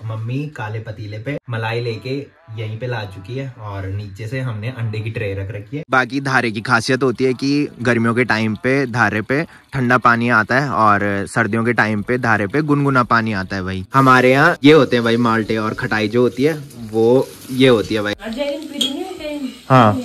Mummy काले पतीले पे मलाई लेके यहीं पे ला चुकी है और नीचे से हमने अंडे की ट्रे रख रखी है। बाकी धारे की खासियत होती है कि गर्मियों के टाइम पे धारे पे ठंडा पानी आता है और सर्दियों के टाइम पे धारे पे गुनगुना पानी आता है। भाई हमारे यहाँ ये होते हैं भाई माल्टे, और खटाई जो होती है वो ये होती है भाई। हाँ,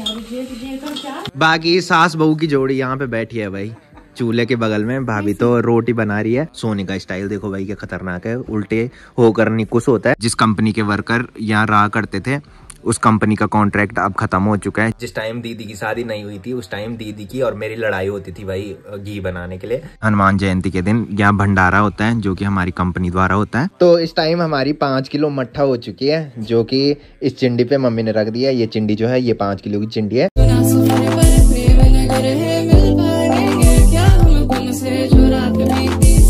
बाकी सास बहू की जोड़ी यहाँ पे बैठी है भाई चूल्हे के बगल में। भाभी तो रोटी बना रही है। सोने का स्टाइल देखो भाई क्या खतरनाक है, उल्टे होकर निकुस होता है। जिस कंपनी के वर्कर यहाँ रहा करते थे उस कंपनी का कॉन्ट्रैक्ट अब खत्म हो चुका है। जिस टाइम दीदी की शादी नहीं हुई थी उस टाइम दीदी की और मेरी लड़ाई होती थी भाई घी बनाने के लिए। हनुमान जयंती के दिन यहाँ भंडारा होता है जो कि हमारी कंपनी द्वारा होता है। तो इस टाइम हमारी 5 किलो मट्ठा हो चुकी है जो कि इस चिंडी पे मम्मी ने रख दिया। ये चिंडी जो है ये 5 किलो की चिंडी है।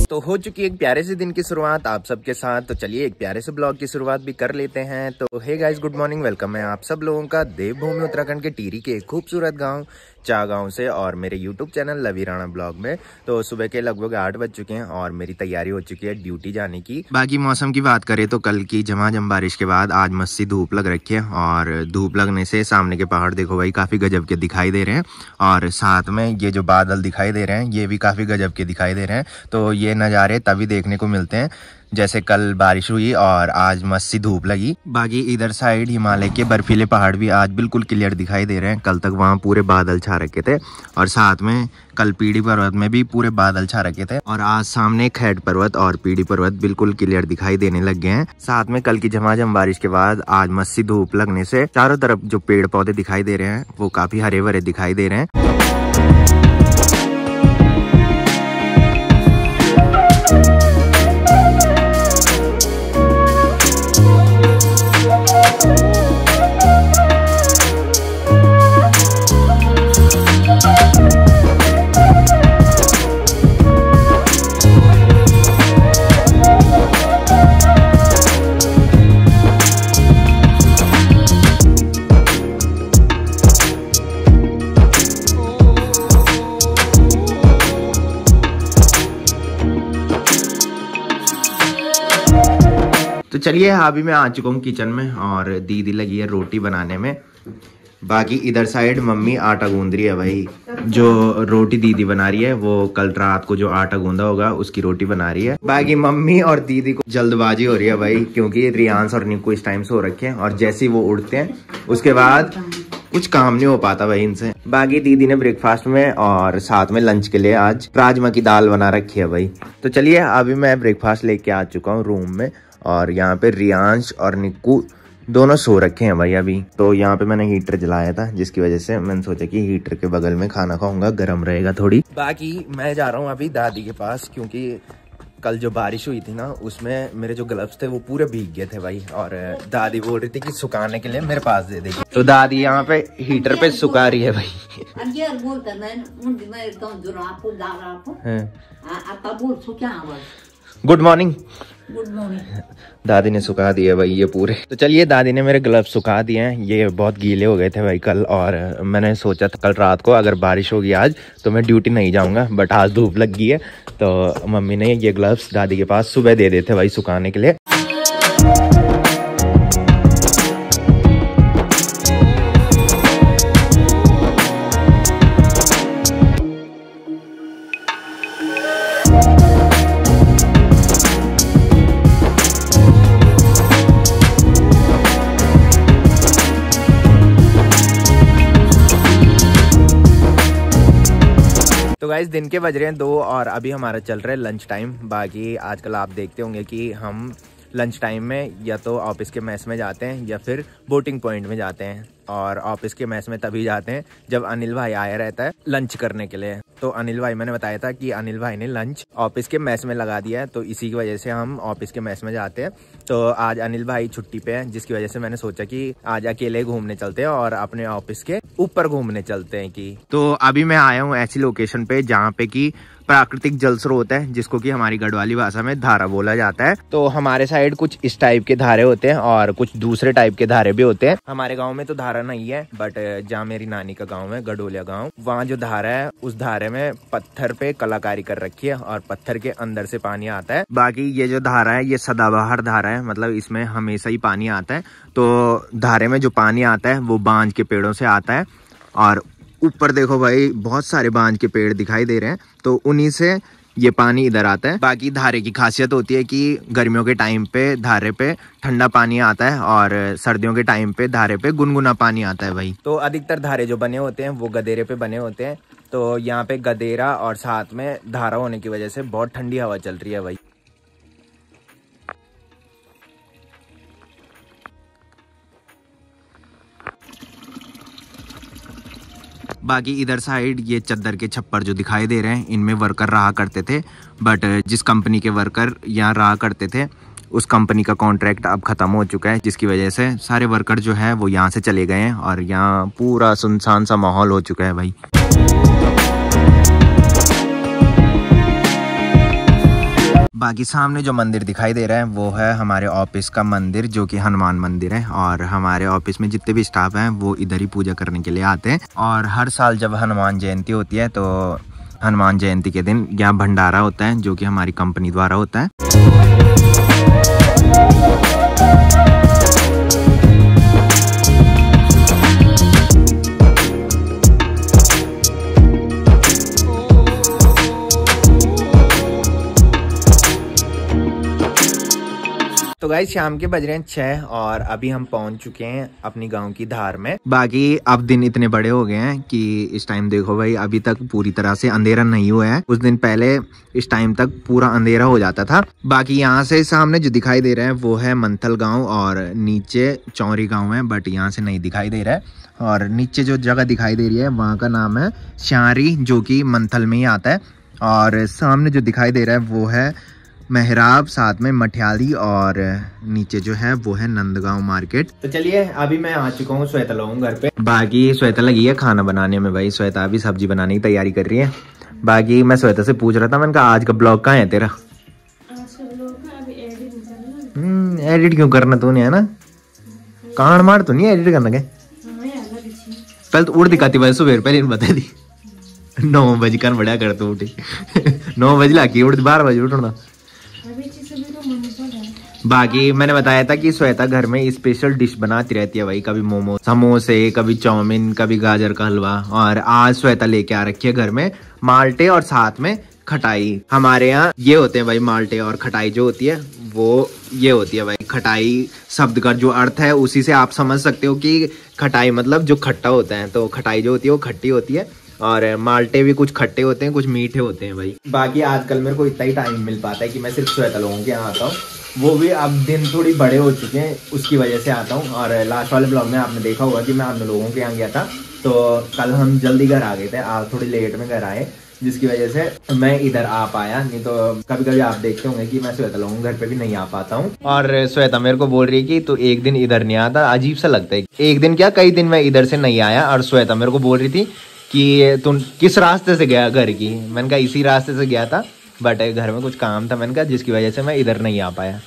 तो हो चुकी एक प्यारे से दिन की शुरुआत आप सबके साथ। तो चलिए एक प्यारे से ब्लॉग की शुरुआत भी कर लेते हैं। तो hey guys, good morning, welcome है आप सब लोगों का देवभूमि उत्तराखंड के टिहरी के एक खूबसूरत गांव चागांव से और मेरे यूट्यूब चैनल लवी राणा ब्लॉग में। तो सुबह के लगभग 8 बज चुके हैं और मेरी तैयारी हो चुकी है ड्यूटी जाने की। बाकी मौसम की बात करें तो कल की झमाझम बारिश के बाद आज मस्ती धूप लग रखी है और धूप लगने से सामने के पहाड़ देखो भाई काफी गजब के दिखाई दे रहे हैं और साथ में ये जो बादल दिखाई दे रहे हैं ये भी काफी गजब के दिखाई दे रहे हैं। तो ये नज़ारे तभी देखने को मिलते हैं जैसे कल बारिश हुई और आज मस्त सी धूप लगी। बाकी इधर साइड हिमालय के बर्फीले पहाड़ भी आज बिल्कुल क्लियर दिखाई दे रहे हैं। कल तक वहाँ पूरे बादल छा रखे थे और साथ में कल पीढ़ी पर्वत में भी पूरे बादल छा रखे थे और आज सामने खैट पर्वत और पीढ़ी पर्वत बिल्कुल क्लियर दिखाई देने लग गए हैं। साथ में कल की झमाझम बारिश के बाद आज मस्त सी धूप लगने से चारों तरफ जो पेड़ पौधे दिखाई दे रहे हैं वो काफी हरे भरे दिखाई दे रहे हैं। तो चलिए अभी मैं आ चुका हूँ किचन में और दीदी लगी है रोटी बनाने में। बाकी इधर साइड मम्मी आटा गूंद रही है भाई। जो रोटी दीदी बना रही है वो कल रात को जो आटा गूंदा होगा उसकी रोटी बना रही है। बाकी मम्मी और दीदी को जल्दबाजी हो रही है भाई क्योंकि रियांश और निक्कू इस टाइम से हो रखे हैं और जैसे ही वो उठते हैं उसके बाद कुछ काम नहीं हो पाता भाई इनसे। बाकी दीदी ने ब्रेकफास्ट में और साथ में लंच के लिए आज राजमा की दाल बना रखी है भाई। तो चलिए अभी मैं ब्रेकफास्ट लेके आ चुका हूँ रूम में और यहाँ पे रियांश और निक्कू दोनों सो रखे हैं भाई अभी। तो यहाँ पे मैंने हीटर जलाया था जिसकी वजह से मैंने सोचा कि हीटर के बगल में खाना खाऊंगा, गर्म रहेगा थोड़ी। बाकी मैं जा रहा हूँ अभी दादी के पास क्योंकि कल जो बारिश हुई थी ना उसमें मेरे जो ग्लव्स थे वो पूरे भीग गए थे भाई और दादी बोल रही थी कि सुखाने के लिए मेरे पास दे देगी। तो दादी यहाँ पे हीटर पे सुखा रही है भाई। Good morning. Good morning. दादी ने सुखा दिए भाई ये पूरे। तो चलिए दादी ने मेरे ग्लव्स सुखा दिए हैं, ये बहुत गीले हो गए थे भाई कल और मैंने सोचा था कल रात को अगर बारिश होगी आज तो मैं ड्यूटी नहीं जाऊंगा बट आज धूप लग गई है तो मम्मी ने ये ग्लव्स दादी के पास सुबह दे देते भाई सुखाने के लिए। तो गाइस दिन के बज रहे हैं 2 और अभी हमारा चल रहा है लंच टाइम। बाकी आजकल आप देखते होंगे कि हम लंच टाइम में या तो ऑफिस के मेस में जाते हैं या फिर बोटिंग पॉइंट में जाते हैं और ऑफिस के मेस में तभी जाते हैं जब अनिल भाई आया रहता है लंच करने के लिए। तो अनिल भाई मैंने बताया था कि अनिल भाई ने लंच ऑफिस के मेस में लगा दिया है तो इसी की वजह से हम ऑफिस के मेस में जाते हैं। तो आज अनिल भाई छुट्टी पे है जिसकी वजह से मैंने सोचा कि आज अकेले घूमने चलते हैं और अपने ऑफिस के ऊपर घूमने चलते हैं कि। तो अभी मैं आया हूँ ऐसी लोकेशन पे जहाँ पे कि प्राकृतिक जल स्रोत है, जिसको कि हमारी गढ़वाली भाषा में धारा बोला जाता है। तो हमारे साइड कुछ इस टाइप के धारे होते हैं और कुछ दूसरे टाइप के धारे भी होते हैं। हमारे गांव में तो धारा नहीं है, बट जहाँ मेरी नानी का गांव है गडोलिया गांव, वहाँ जो धारा है उस धारे में पत्थर पे कलाकारी कर रखी है और पत्थर के अंदर से पानी आता है। बाकी ये जो धारा है ये सदाबहार धारा है, मतलब इसमें हमेशा ही पानी आता है। तो धारे में जो पानी आता है वो बांज के पेड़ों से आता है और ऊपर देखो भाई बहुत सारे बांज के पेड़ दिखाई दे रहे हैं, तो उन्हीं से ये पानी इधर आता है। बाकी धारे की खासियत होती है कि गर्मियों के टाइम पे धारे पे ठंडा पानी आता है और सर्दियों के टाइम पे धारे पे गुनगुना पानी आता है भाई। तो अधिकतर धारे जो बने होते हैं वो गदेरे पे बने होते हैं। तो यहाँ पे गदेरा और साथ में धारा होने की वजह से बहुत ठंडी हवा चल रही है भाई। बाकी इधर साइड ये चद्दर के छप्पर जो दिखाई दे रहे हैं इनमें वर्कर रहा करते थे, बट जिस कंपनी के वर्कर यहाँ रहा करते थे उस कंपनी का कॉन्ट्रैक्ट अब ख़त्म हो चुका है, जिसकी वजह से सारे वर्कर जो है वो यहाँ से चले गए हैं और यहाँ पूरा सुनसान सा माहौल हो चुका है भाई। बाकी सामने जो मंदिर दिखाई दे रहा है वो है हमारे ऑफिस का मंदिर, जो कि हनुमान मंदिर है। और हमारे ऑफिस में जितने भी स्टाफ हैं वो इधर ही पूजा करने के लिए आते हैं। और हर साल जब हनुमान जयंती होती है तो हनुमान जयंती के दिन यहाँ भंडारा होता है, जो कि हमारी कंपनी द्वारा होता है। तो गाइस शाम के बज रहे हैं 6 और अभी हम पहुंच चुके हैं अपनी गांव की धार में। बाकी अब दिन इतने बड़े हो गए हैं कि इस टाइम देखो भाई अभी तक पूरी तरह से अंधेरा नहीं हुआ है। उस दिन पहले इस टाइम तक पूरा अंधेरा हो जाता था। बाकी यहाँ से सामने जो दिखाई दे रहा है वो है मंथल गाँव और नीचे चौरी गाँव है, बट यहाँ से नहीं दिखाई दे रहा है। और नीचे जो जगह दिखाई दे रही है वहाँ का नाम है श्यारी, जो कि मंथल में ही आता है। और सामने जो दिखाई दे रहा है वो है मेहराब, साथ में मठियाली और नीचे जो है वो है नंदगांव मार्केट। तो चलिए अभी मैं आ चुका हूँ श्वेता लोगों घर पे। बाकी श्वेता लगी है खाना बनाने में भाई, श्वेता अभी सब्जी बनाने की तैयारी कर रही है। बाकी मैं श्वेता से पूछ रहा था, मैंने कहा आज का ब्लॉग कहाँ है तेरा? एडिट क्यों करना तूने, है ना? कान मार तो नहीं एडिट करना के? पहले तो उड़ दिखाती भाई सुबह, पहले बता दी 9 बजे कान बढ़िया कर तू उठी 9 बजे लाके उठ 12 बजे उठना। बाकी मैंने बताया था कि श्वेता घर में स्पेशल डिश बनाती रहती है भाई, कभी मोमो, समोसे, कभी चाउमीन, कभी गाजर का हलवा। और आज श्वेता लेके आ रखी है घर में माल्टे और साथ में खटाई। हमारे यहाँ ये होते हैं भाई माल्टे, और खटाई जो होती है वो ये होती है भाई। खटाई शब्द का जो अर्थ है उसी से आप समझ सकते हो कि खटाई मतलब जो खट्टा होता है, तो खटाई जो होती है वो खट्टी होती है और माल्टे भी कुछ खट्टे होते हैं कुछ मीठे होते हैं भाई। बाकी आजकल मेरे को इतना ही टाइम मिल पाता है कि मैं सिर्फ श्वेता लोगों के यहाँ आता हूँ, वो भी अब दिन थोड़ी बड़े हो चुके हैं उसकी वजह से आता हूँ। और लास्ट वाले ब्लॉग में आपने देखा होगा कि मैं आप लोगों के यहाँ गया था, तो कल हम जल्दी घर आ गए थे, आज थोड़ी लेट में घर आए, जिसकी वजह से मैं इधर आ पाया। नहीं तो कभी कभी आप देखते होंगे कि मैं श्वेता लोगों घर पे भी नहीं आ पाता हूँ। और श्वेता मेरे को बोल रही है कि तू एक दिन इधर नहीं आता, अजीब सा लगता है। एक दिन क्या कई दिन मैं इधर से नहीं आया। और श्वेता मेरे को बोल रही थी कि तुम किस रास्ते से गया घर की, मैंने कहा इसी रास्ते से गया था, बट घर में कुछ काम था मैंने कहा, जिसकी वजह से मैं इधर नहीं आ पाया।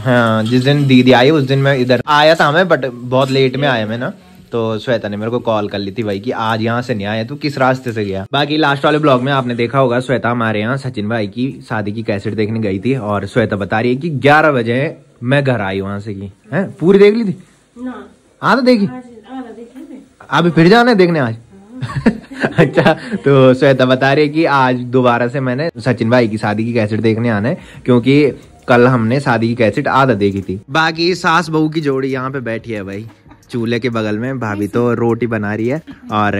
हाँ जिस दिन दीदी आई उस दिन मैं इधर आया था मैं, बट बहुत लेट में आया मैं ना। तो श्वेता ने मेरे को कॉल कर ली थी भाई कि आज यहाँ से नहीं आया, तू किस रास्ते से गया। बाकी लास्ट वाले ब्लॉग में आपने देखा होगा श्वेता हमारे यहाँ सचिन भाई की शादी की कैसेट देखने गई थी, और श्वेता बता रही है कि 11 बजे मैं घर आई वहां से की है। पूरी देख ली थी? आधा देखी? अभी फिर जाना है देखने आज? अच्छा, तो श्वेता बता रही है कि आज दोबारा से मैंने सचिन भाई की शादी की कैसेट देखने आना है, क्योंकि कल हमने शादी की कैसेट आधा देखी थी। बाकी सास बहू की जोड़ी यहाँ पे बैठी है भाई चूल्हे के बगल में। भाभी तो रोटी बना रही है और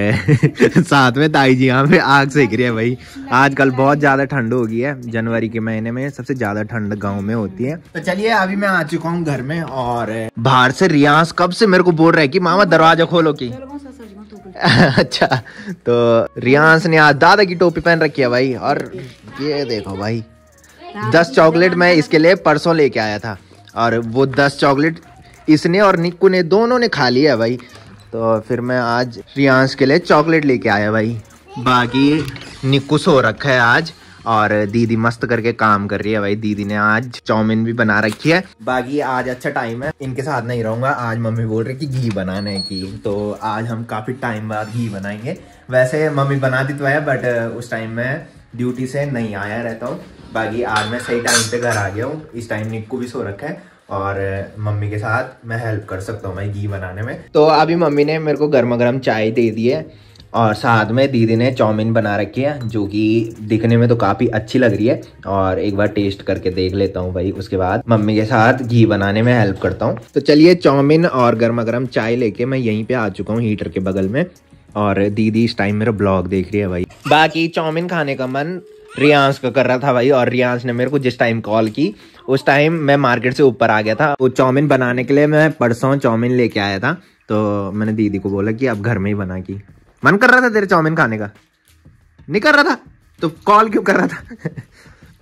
साथ में ताई जी यहाँ पे आग सेक रही है भाई। आजकल बहुत ज्यादा ठंड हो गई है, जनवरी के महीने में सबसे ज्यादा ठंड गांव में होती है। तो चलिए अभी मैं आ चुका हूँ घर में, और बाहर से रियाज कब से मेरे को बोल रहा है कि मामा दरवाजा खोलो की। अच्छा, तो रियाज ने आज दादा की टोपी पहन रखी है भाई। और ये देखो भाई 10 चॉकलेट मैं इसके लिए परसों लेके आया था, और वो 10 चॉकलेट इसने और निक्कू ने दोनों ने खा लिया है भाई। तो फिर मैं आज रियांश के लिए चॉकलेट लेके आया भाई। बाकी निक्कू सो रखा है आज और दीदी मस्त करके काम कर रही है भाई। दीदी ने आज चाउमीन भी बना रखी है। बाकी आज अच्छा टाइम है, इनके साथ नहीं रहूंगा। आज मम्मी बोल रही कि घी बनाने की, तो आज हम काफी टाइम बाद घी बनाएंगे। वैसे मम्मी बनाती तो है बट उस टाइम मैं ड्यूटी से नहीं आया रहता हूँ। बाकी आज मैं सही टाइम पे घर आ गया हूँ। इस टाइम निक्कू भी सो रखा है और मम्मी के साथ मैं हेल्प कर सकता हूँ भाई घी बनाने में। तो अभी मम्मी ने मेरे को गर्मा गर्म चाय दे दी है और साथ में दीदी ने चाउमीन बना रखी है जो कि दिखने में तो काफ़ी अच्छी लग रही है। और एक बार टेस्ट करके देख लेता हूँ भाई, उसके बाद मम्मी के साथ घी बनाने में हेल्प करता हूँ। तो चलिए चाउमीन और गर्मा गर्म चाय लेके मैं यहीं पे आ चुका हूँ हीटर के बगल में और दीदी इस टाइम मेरा ब्लॉग देख रही है भाई। बाकी चाउमीन खाने का मन रियांश का कर रहा था भाई और रियांश ने मेरे को जिस टाइम कॉल की उस टाइम मैं मार्केट से ऊपर आ गया था। वो चाउमीन बनाने के लिए मैं परसों चाउमीन लेके आया था, तो मैंने दीदी को बोला कि अब घर में ही बना की। मन कर रहा था तेरे चाउमीन खाने का? नहीं कर रहा था तो कॉल क्यों कर रहा था?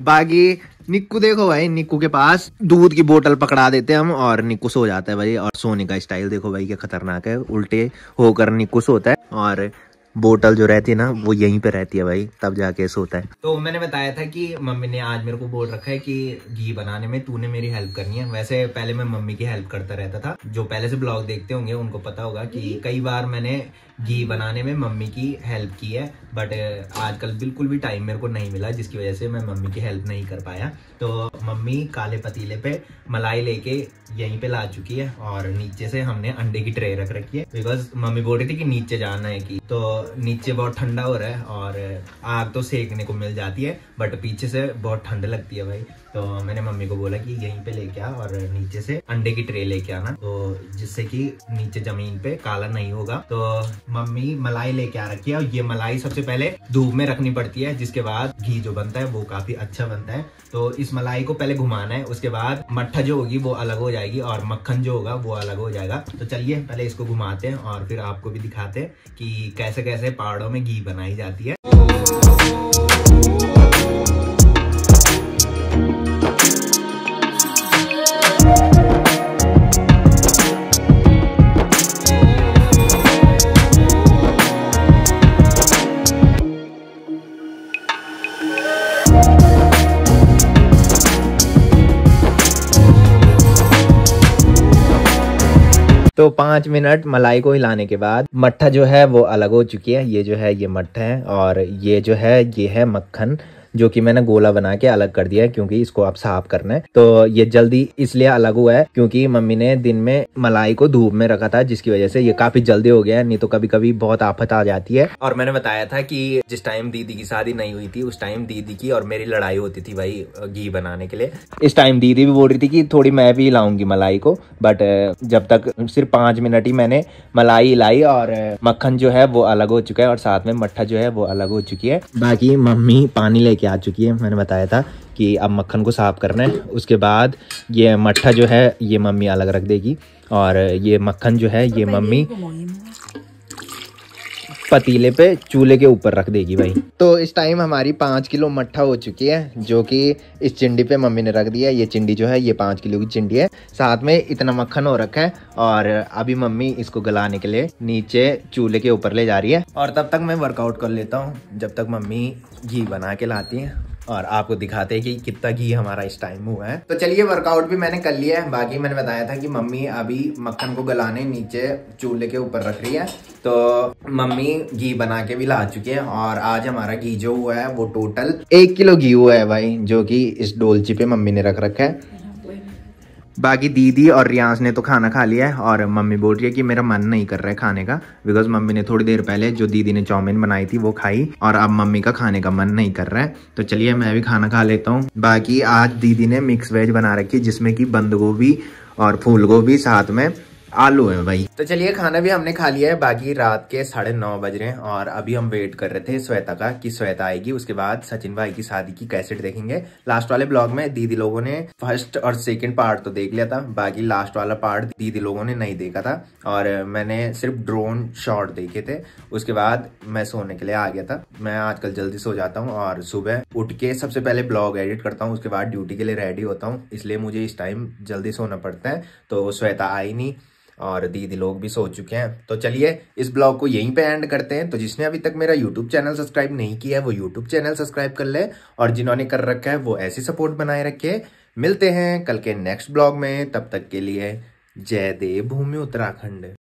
बाकी निक्कू देखो भाई, निक्कू के पास दूध की बोतल पकड़ा देते हम और निक्कू सो जाता है भाई। और सोने का स्टाइल देखो भाई क्या खतरनाक है, उल्टे होकर निक्कू सोता है और बोतल जो रहती है ना वो यहीं पे रहती है भाई, तब जाके सोता है। तो मैंने बताया था कि मम्मी ने आज मेरे को बोल रखा है कि घी बनाने में तूने मेरी हेल्प करनी है। वैसे पहले मैं मम्मी की हेल्प करता रहता था, जो पहले से ब्लॉग देखते होंगे उनको पता होगा कि कई बार मैंने घी बनाने में मम्मी की हेल्प की है। बट आजकल बिल्कुल भी टाइम मेरे को नहीं मिला जिसकी वजह से मैं मम्मी की हेल्प नहीं कर पाया। तो मम्मी काले पतीले पे मलाई लेके यहीं पे ला चुकी है और नीचे से हमने अंडे की ट्रे रख रखी है बिकॉज मम्मी बोल रही थी कि नीचे जाना है कि, तो नीचे बहुत ठंडा हो रहा है और आग तो सेकने को मिल जाती है बट पीछे से बहुत ठंड लगती है भाई। तो मैंने मम्मी को बोला कि यहीं पे लेके आ और नीचे से अंडे की ट्रे लेके आना, तो जिससे कि नीचे जमीन पे काला नहीं होगा। तो मम्मी मलाई लेके आ रखी है और ये मलाई सबसे पहले धूप में रखनी पड़ती है, जिसके बाद घी जो बनता है वो काफी अच्छा बनता है। तो इस मलाई को पहले घुमाना है, उसके बाद मट्ठा जो होगी वो अलग हो जाएगी और मक्खन जो होगा वो अलग हो जाएगा। तो चलिए पहले इसको घुमाते हैं और फिर आपको भी दिखाते हैं कि कैसे कैसे पहाड़ों में घी बनाई जाती है। तो 5 मिनट मलाई को हिलाने के बाद मट्ठा जो है वो अलग हो चुकी है। ये जो है ये मट्ठा है और ये जो है ये है मक्खन, जो कि मैंने गोला बना के अलग कर दिया है क्योंकि इसको अब साफ करना है। तो ये जल्दी इसलिए अलग हुआ है क्योंकि मम्मी ने दिन में मलाई को धूप में रखा था, जिसकी वजह से ये काफी जल्दी हो गया है, नहीं तो कभी कभी बहुत आफत आ जाती है। और मैंने बताया था कि जिस टाइम दीदी की शादी नहीं हुई थी उस टाइम दीदी की और मेरी लड़ाई होती थी भाई घी बनाने के लिए। इस टाइम दीदी भी बोल रही थी कि थोड़ी मैं भी हिलाऊंगी मलाई को, बट जब तक सिर्फ 5 मिनट ही मैंने मलाई हिलाई और मक्खन जो है वो अलग हो चुका है और साथ में मट्ठा जो है वो अलग हो चुकी है। बाकी मम्मी पानी लेके आ चुकी है। मैंने बताया था कि अब मक्खन को साफ करना है, उसके बाद ये मट्ठा जो है ये मम्मी अलग रख देगी और ये मक्खन जो है ये मम्मी पतीले पे चूल्हे के ऊपर रख देगी भाई। तो इस टाइम हमारी 5 किलो मट्ठा हो चुकी है जो कि इस चिंडी पे मम्मी ने रख दिया है। ये चिंडी जो है ये 5 किलो की चिंडी है, साथ में इतना मक्खन हो रखा है और अभी मम्मी इसको गलाने के लिए नीचे चूल्हे के ऊपर ले जा रही है। और तब तक मैं वर्कआउट कर लेता हूँ जब तक मम्मी घी बना के लाती है और आपको दिखाते हैं कि कितना घी हमारा इस टाइम हुआ है। तो चलिए वर्कआउट भी मैंने कर लिया है। बाकी मैंने बताया था कि मम्मी अभी मक्खन को गलाने नीचे चूल्हे के ऊपर रख रही है, तो मम्मी घी बना के भी ला चुकी है। और आज हमारा घी जो हुआ है वो टोटल 1 किलो घी हुआ है भाई, जो कि इस डोलची पे मम्मी ने रख रखा है। बाकी दीदी और रियांश ने तो खाना खा लिया है और मम्मी बोल रही है कि मेरा मन नहीं कर रहा है खाने का, बिकॉज मम्मी ने थोड़ी देर पहले जो दीदी ने चाउमीन बनाई थी वो खाई और अब मम्मी का खाने का मन नहीं कर रहा है। तो चलिए मैं भी खाना खा लेता हूँ। बाकी आज दीदी ने मिक्स वेज बना रखी है जिसमें कि बंद गोभी और फूल गोभी साथ में आलू है भाई। तो चलिए खाना भी हमने खा लिया है। बाकी रात के 9:30 बज रहे हैं और अभी हम वेट कर रहे थे श्वेता का कि श्वेता आएगी, उसके बाद सचिन भाई की शादी की कैसेट देखेंगे। लास्ट वाले ब्लॉग में दीदी लोगों ने फर्स्ट और सेकंड पार्ट तो देख लिया था, बाकी लास्ट वाला पार्ट दीदी लोगों ने नहीं देखा था और मैंने सिर्फ ड्रोन शॉट देखे थे। उसके बाद मैं सोने के लिए आ गया था। मैं आजकल जल्दी सो जाता हूँ और सुबह उठ के सबसे पहले ब्लॉग एडिट करता हूँ, उसके बाद ड्यूटी के लिए रेडी होता हूँ, इसलिए मुझे इस टाइम जल्दी सोना पड़ता है। तो श्वेता आई नहीं और दीदी लोग भी सो चुके हैं। तो चलिए इस ब्लॉग को यहीं पे एंड करते हैं। तो जिसने अभी तक मेरा यूट्यूब चैनल सब्सक्राइब नहीं किया है वो यूट्यूब चैनल सब्सक्राइब कर ले, और जिन्होंने कर रखा है वो ऐसी सपोर्ट बनाए रखे। मिलते हैं कल के नेक्स्ट ब्लॉग में, तब तक के लिए जय देव भूमि उत्तराखंड।